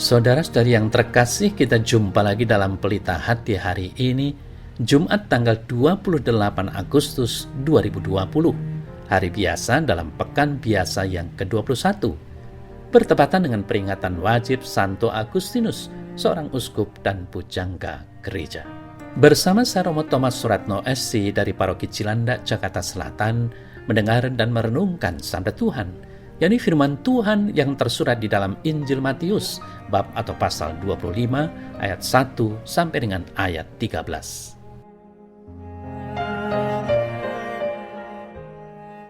Saudara-saudari yang terkasih, kita jumpa lagi dalam Pelita Hati hari ini, Jumat tanggal 28 Agustus 2020, hari biasa dalam pekan biasa yang ke-21, bertepatan dengan peringatan wajib Santo Agustinus, seorang uskup dan pujangga gereja. Bersama saya Romo Thomas Suratno SC dari Paroki Cilandak, Jakarta Selatan, mendengar dan merenungkan sabda Tuhan, yakni firman Tuhan yang tersurat di dalam Injil Matius, bab atau pasal 25, ayat 1 sampai dengan ayat 13.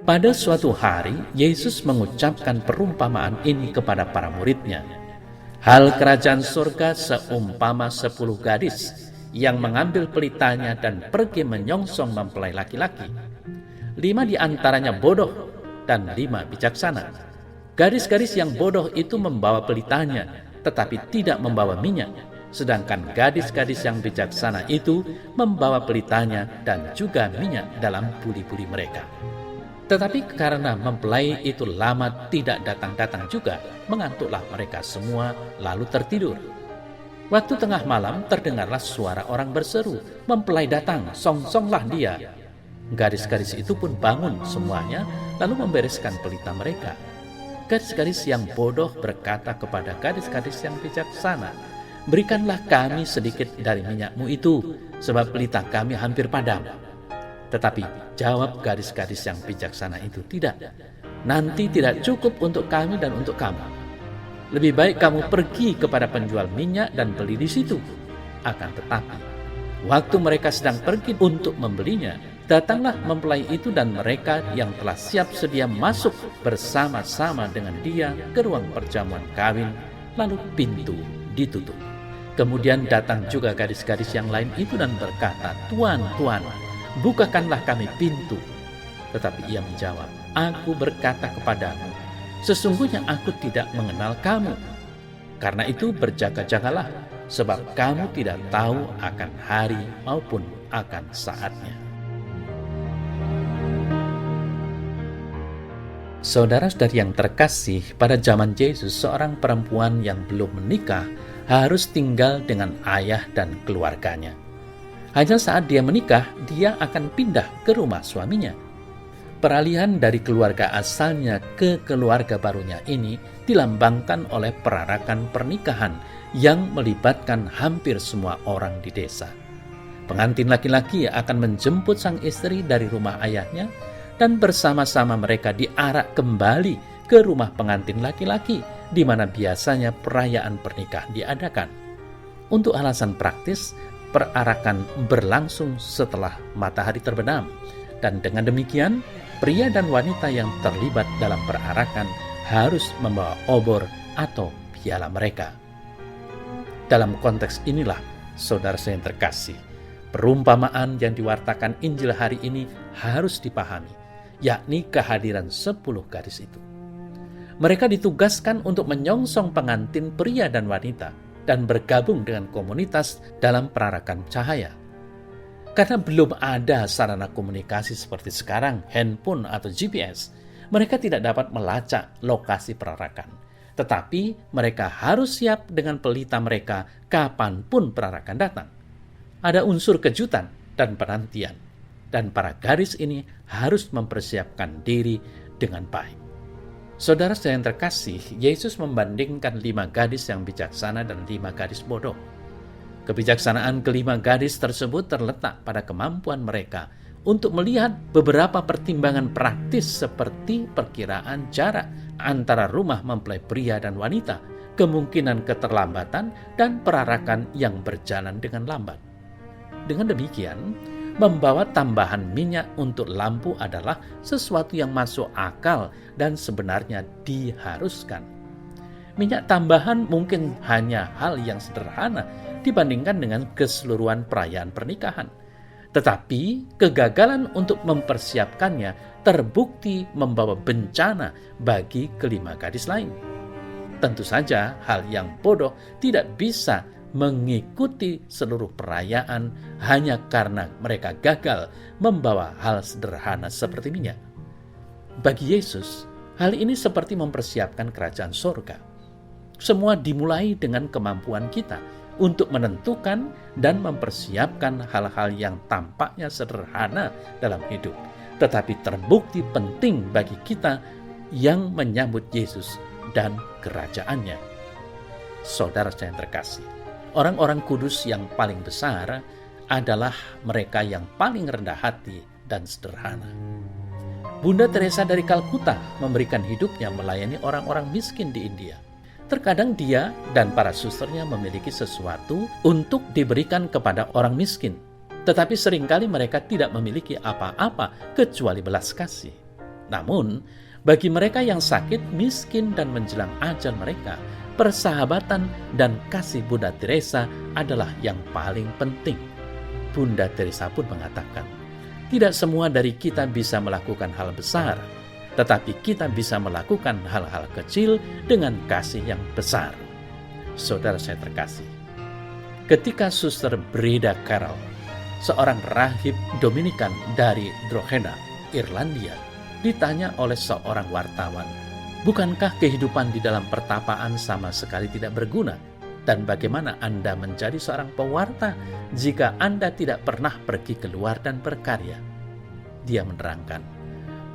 Pada suatu hari, Yesus mengucapkan perumpamaan ini kepada para murid-Nya. Hal kerajaan surga seumpama 10 gadis yang mengambil pelitanya dan pergi menyongsong mempelai laki-laki. 5 di antaranya bodoh dan 5 bijaksana. Gadis-gadis yang bodoh itu membawa pelitanya, tetapi tidak membawa minyak. Sedangkan gadis-gadis yang bijaksana itu membawa pelitanya dan juga minyak dalam buli-buli mereka. Tetapi karena mempelai itu lama tidak datang-datang juga, mengantuklah mereka semua lalu tertidur. Waktu tengah malam terdengarlah suara orang berseru, "Mempelai datang, songsonglah dia." Gadis-gadis itu pun bangun semuanya, lalu membereskan pelita mereka. Gadis-gadis yang bodoh berkata kepada gadis-gadis yang bijaksana, "Berikanlah kami sedikit dari minyakmu itu, sebab pelita kami hampir padam." Tetapi jawab gadis-gadis yang bijaksana itu, "Tidak, nanti tidak cukup untuk kami dan untuk kamu. Lebih baik kamu pergi kepada penjual minyak dan beli di situ." Akan tetapi, waktu mereka sedang pergi untuk membelinya, datanglah mempelai itu dan mereka yang telah siap sedia masuk bersama-sama dengan dia ke ruang perjamuan kawin, lalu pintu ditutup. Kemudian datang juga gadis-gadis yang lain itu dan berkata, "Tuan, Tuan, bukakanlah kami pintu." Tetapi ia menjawab, "Aku berkata kepadamu, sesungguhnya aku tidak mengenal kamu. Karena itu berjaga-jagalah, sebab kamu tidak tahu akan hari maupun akan saatnya." Saudara-saudari yang terkasih, pada zaman Yesus, seorang perempuan yang belum menikah harus tinggal dengan ayah dan keluarganya. Hanya saat dia menikah, dia akan pindah ke rumah suaminya. Peralihan dari keluarga asalnya ke keluarga barunya ini dilambangkan oleh perarakan pernikahan yang melibatkan hampir semua orang di desa. Pengantin laki-laki akan menjemput sang istri dari rumah ayahnya, dan bersama-sama mereka diarak kembali ke rumah pengantin laki-laki, di mana biasanya perayaan pernikahan diadakan. Untuk alasan praktis, perarakan berlangsung setelah matahari terbenam, dan dengan demikian, pria dan wanita yang terlibat dalam perarakan harus membawa obor atau piala mereka. Dalam konteks inilah, saudara saya yang terkasih, perumpamaan yang diwartakan Injil hari ini harus dipahami, yakni kehadiran 10 gadis itu. Mereka ditugaskan untuk menyongsong pengantin pria dan wanita dan bergabung dengan komunitas dalam perarakan cahaya. Karena belum ada sarana komunikasi seperti sekarang, handphone atau GPS, mereka tidak dapat melacak lokasi perarakan. Tetapi mereka harus siap dengan pelita mereka kapanpun perarakan datang. Ada unsur kejutan dan penantian, dan para gadis ini harus mempersiapkan diri dengan baik. Saudara saya yang terkasih, Yesus membandingkan 5 gadis yang bijaksana dan 5 gadis bodoh. Kebijaksanaan kelima gadis tersebut terletak pada kemampuan mereka untuk melihat beberapa pertimbangan praktis seperti perkiraan jarak antara rumah mempelai pria dan wanita, kemungkinan keterlambatan, dan perarakan yang berjalan dengan lambat. Dengan demikian, membawa tambahan minyak untuk lampu adalah sesuatu yang masuk akal dan sebenarnya diharuskan. Minyak tambahan mungkin hanya hal yang sederhana dibandingkan dengan keseluruhan perayaan pernikahan. Tetapi kegagalan untuk mempersiapkannya terbukti membawa bencana bagi kelima gadis lain. Tentu saja hal yang bodoh tidak bisa mengikuti seluruh perayaan hanya karena mereka gagal membawa hal sederhana seperti minyak. Bagi Yesus, hal ini seperti mempersiapkan kerajaan surga. Semua dimulai dengan kemampuan kita untuk menentukan dan mempersiapkan hal-hal yang tampaknya sederhana dalam hidup, tetapi terbukti penting bagi kita yang menyambut Yesus dan kerajaannya. Saudara saya yang terkasih, orang-orang kudus yang paling besar adalah mereka yang paling rendah hati dan sederhana. Bunda Teresa dari Kalkuta memberikan hidupnya melayani orang-orang miskin di India. Terkadang dia dan para susternya memiliki sesuatu untuk diberikan kepada orang miskin, tetapi seringkali mereka tidak memiliki apa-apa kecuali belas kasih. Namun, bagi mereka yang sakit, miskin, dan menjelang ajal mereka, persahabatan dan kasih Bunda Teresa adalah yang paling penting. Bunda Teresa pun mengatakan, tidak semua dari kita bisa melakukan hal besar, tetapi kita bisa melakukan hal-hal kecil dengan kasih yang besar. Saudara saya terkasih, ketika Suster Breda Carroll, seorang rahib Dominikan dari Drogheda, Irlandia, ditanya oleh seorang wartawan, bukankah kehidupan di dalam pertapaan sama sekali tidak berguna? Dan bagaimana Anda menjadi seorang pewarta jika Anda tidak pernah pergi keluar dan berkarya? Dia menerangkan,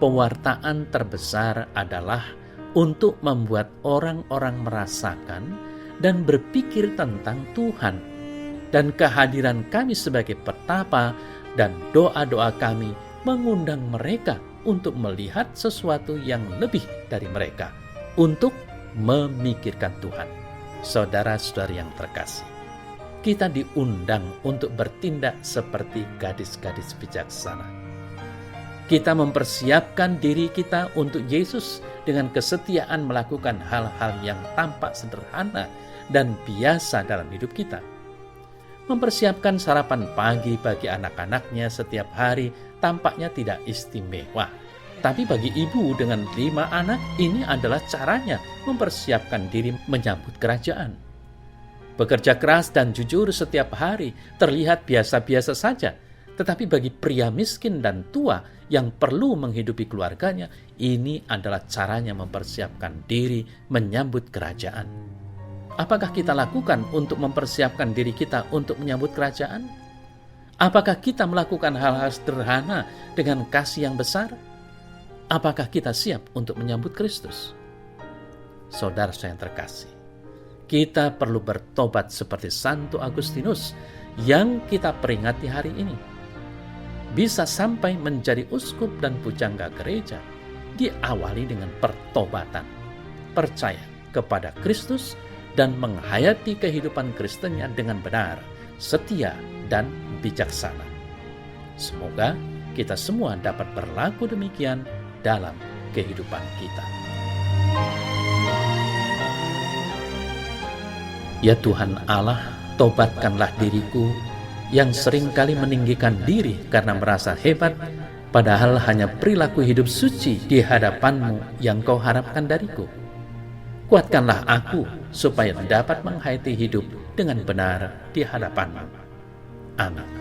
pewartaan terbesar adalah untuk membuat orang-orang merasakan dan berpikir tentang Tuhan. Dan kehadiran kami sebagai petapa dan doa-doa kami mengundang mereka untuk melihat sesuatu yang lebih dari mereka, untuk memikirkan Tuhan. Saudara-saudari yang terkasih, kita diundang untuk bertindak seperti gadis-gadis bijaksana. Kita mempersiapkan diri kita untuk Yesus dengan kesetiaan melakukan hal-hal yang tampak sederhana dan biasa dalam hidup kita. Mempersiapkan sarapan pagi bagi anak-anaknya setiap hari tampaknya tidak istimewa. Tapi bagi ibu dengan 5 anak, ini adalah caranya mempersiapkan diri menyambut kerajaan. Bekerja keras dan jujur setiap hari terlihat biasa-biasa saja. Tetapi bagi pria miskin dan tua yang perlu menghidupi keluarganya, ini adalah caranya mempersiapkan diri menyambut kerajaan. Apakah kita lakukan untuk mempersiapkan diri kita untuk menyambut kerajaan? Apakah kita melakukan hal-hal sederhana dengan kasih yang besar? Apakah kita siap untuk menyambut Kristus? Saudara saya yang terkasih, kita perlu bertobat seperti Santo Agustinus yang kita peringati hari ini. Bisa sampai menjadi uskup dan pujangga gereja diawali dengan pertobatan, percaya kepada Kristus, dan menghayati kehidupan Kristennya dengan benar, setia, dan bijaksana. Semoga kita semua dapat berlaku demikian dalam kehidupan kita. Ya Tuhan Allah, tobatkanlah diriku yang seringkali meninggikan diri karena merasa hebat, padahal hanya perilaku hidup suci di hadapan-Mu yang Kau harapkan dariku. Kuatkanlah aku supaya dapat menghayati hidup dengan benar di hadapan-Mu. Amin.